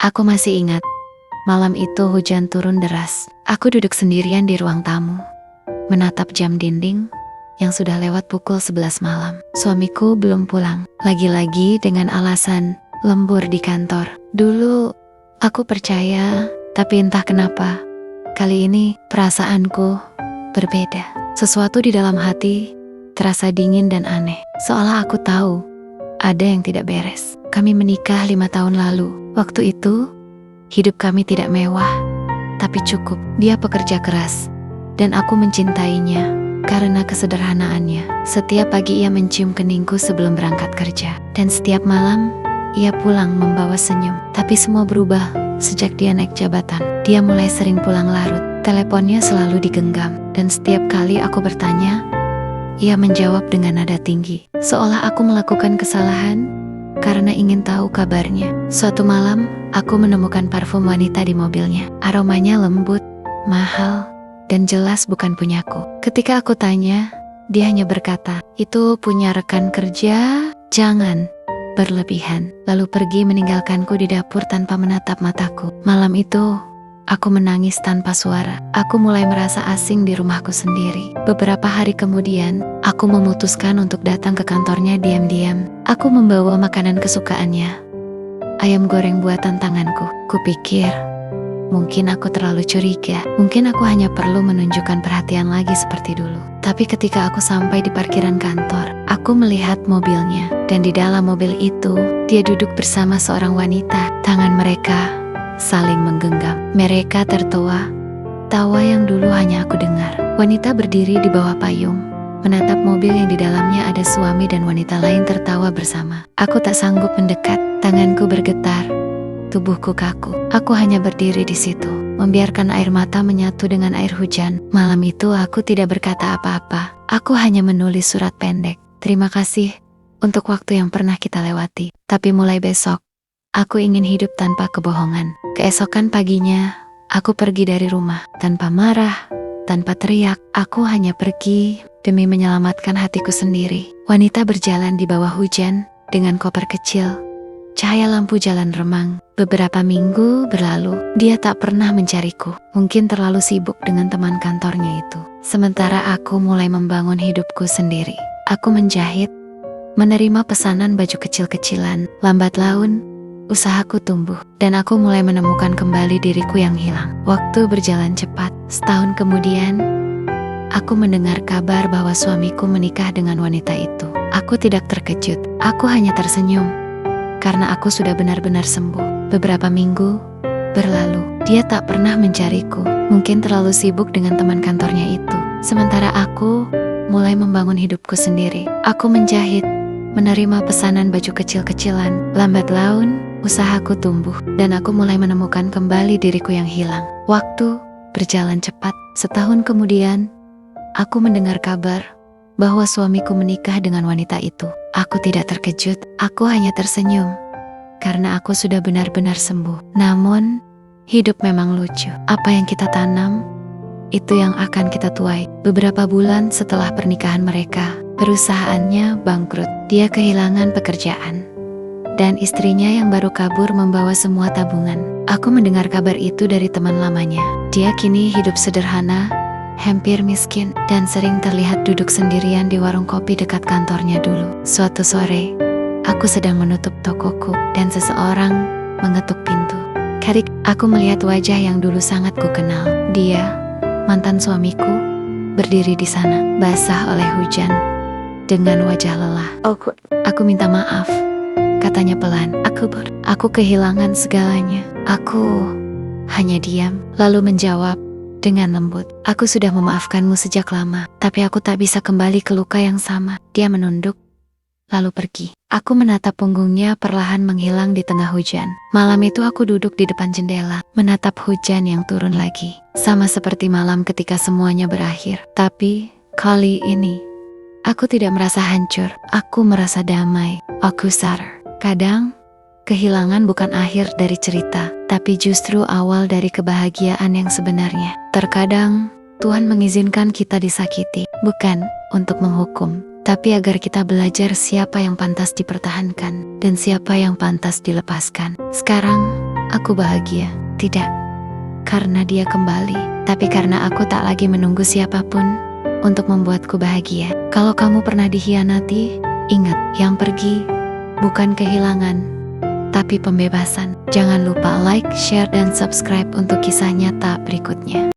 Aku masih ingat, malam itu hujan turun deras. Aku duduk sendirian di ruang tamu, menatap jam dinding yang sudah lewat pukul 11 malam. Suamiku belum pulang, lagi-lagi dengan alasan lembur di kantor. Dulu aku percaya, tapi entah kenapa kali ini perasaanku berbeda. Sesuatu di dalam hati terasa dingin dan aneh, seolah aku tahu ada yang tidak beres. Kami menikah 5 tahun lalu. Waktu itu hidup kami tidak mewah, tapi cukup. Dia pekerja keras dan aku mencintainya karena kesederhanaannya. Setiap pagi ia mencium keningku sebelum berangkat kerja, dan setiap malam ia pulang membawa senyum. Tapi semua berubah sejak dia naik jabatan. Dia mulai sering pulang larut, teleponnya selalu digenggam, dan setiap kali aku bertanya, ia menjawab dengan nada tinggi, seolah aku melakukan kesalahan karena ingin tahu kabarnya. Suatu malam, aku menemukan parfum wanita di mobilnya. Aromanya lembut, mahal, dan jelas bukan punyaku. Ketika aku tanya, dia hanya berkata, "Itu punya rekan kerja, jangan berlebihan." Lalu pergi meninggalkanku di dapur tanpa menatap mataku. Malam itu, aku menangis tanpa suara. Aku mulai merasa asing di rumahku sendiri. Beberapa hari kemudian, aku memutuskan untuk datang ke kantornya diam-diam. Aku membawa makanan kesukaannya, ayam goreng buatan tanganku. Kupikir, mungkin aku terlalu curiga. Mungkin aku hanya perlu menunjukkan perhatian lagi seperti dulu. Tapi ketika aku sampai di parkiran kantor, aku melihat mobilnya. Dan di dalam mobil itu, dia duduk bersama seorang wanita. Tangan mereka saling menggenggam. Mereka tertawa, tawa yang dulu hanya aku dengar. Wanita berdiri di bawah payung, menatap mobil yang di dalamnya ada suami dan wanita lain tertawa bersama. Aku tak sanggup mendekat, tanganku bergetar, tubuhku kaku. Aku hanya berdiri di situ, membiarkan air mata menyatu dengan air hujan. Malam itu aku tidak berkata apa-apa. Aku hanya menulis surat pendek. Terima kasih untuk waktu yang pernah kita lewati. Tapi mulai besok, aku ingin hidup tanpa kebohongan. Keesokan paginya, aku pergi dari rumah. Tanpa marah, tanpa teriak, aku hanya pergi demi menyelamatkan hatiku sendiri. Wanita berjalan di bawah hujan dengan koper kecil. Cahaya lampu jalan remang. Beberapa minggu berlalu, dia tak pernah mencariku. Mungkin terlalu sibuk dengan teman kantornya itu. Sementara aku mulai membangun hidupku sendiri. Aku menjahit, menerima pesanan baju kecil-kecilan. Lambat laun, usahaku tumbuh, dan aku mulai menemukan kembali diriku yang hilang. Waktu berjalan cepat. Setahun kemudian, aku mendengar kabar bahwa suamiku menikah dengan wanita itu. Aku tidak terkejut, aku hanya tersenyum, karena aku sudah benar-benar sembuh. Beberapa minggu berlalu, dia tak pernah mencariku, mungkin terlalu sibuk dengan teman kantornya itu. Sementara aku mulai membangun hidupku sendiri. Aku menjahit, menerima pesanan baju kecil-kecilan. Lambat laun, usahaku tumbuh, dan aku mulai menemukan kembali diriku yang hilang. Waktu berjalan cepat. Setahun kemudian, aku mendengar kabar bahwa suamiku menikah dengan wanita itu. Aku tidak terkejut, aku hanya tersenyum, karena aku sudah benar-benar sembuh. Namun, hidup memang lucu. Apa yang kita tanam, itu yang akan kita tuai. Beberapa bulan setelah pernikahan mereka, perusahaannya bangkrut. Dia kehilangan pekerjaan, dan istrinya yang baru kabur membawa semua tabungan. Aku mendengar kabar itu dari teman lamanya. Dia kini hidup sederhana, hampir miskin, dan sering terlihat duduk sendirian di warung kopi dekat kantornya dulu. Suatu sore, aku sedang menutup tokoku, dan seseorang mengetuk pintu. Karik, aku melihat wajah yang dulu sangat kukenal. Dia, mantan suamiku, berdiri di sana, basah oleh hujan, dengan wajah lelah. Aku minta maaf, katanya pelan. Aku kehilangan segalanya. Aku hanya diam, lalu menjawab dengan lembut, "Aku sudah memaafkanmu sejak lama, tapi aku tak bisa kembali ke luka yang sama." Dia menunduk, lalu pergi. Aku menatap punggungnya perlahan menghilang di tengah hujan. Malam itu aku duduk di depan jendela, menatap hujan yang turun lagi. Sama seperti malam ketika semuanya berakhir. Tapi, kali ini, aku tidak merasa hancur. Aku merasa damai. Aku sadar. Kadang, kehilangan bukan akhir dari cerita, tapi justru awal dari kebahagiaan yang sebenarnya. Terkadang, Tuhan mengizinkan kita disakiti, bukan untuk menghukum, tapi agar kita belajar siapa yang pantas dipertahankan dan siapa yang pantas dilepaskan. Sekarang, aku bahagia. Tidak karena dia kembali, tapi karena aku tak lagi menunggu siapapun untuk membuatku bahagia. Kalau kamu pernah dikhianati, ingat, yang pergi bukan kehilangan, tapi pembebasan. Jangan lupa like, share, dan subscribe untuk kisah nyata berikutnya.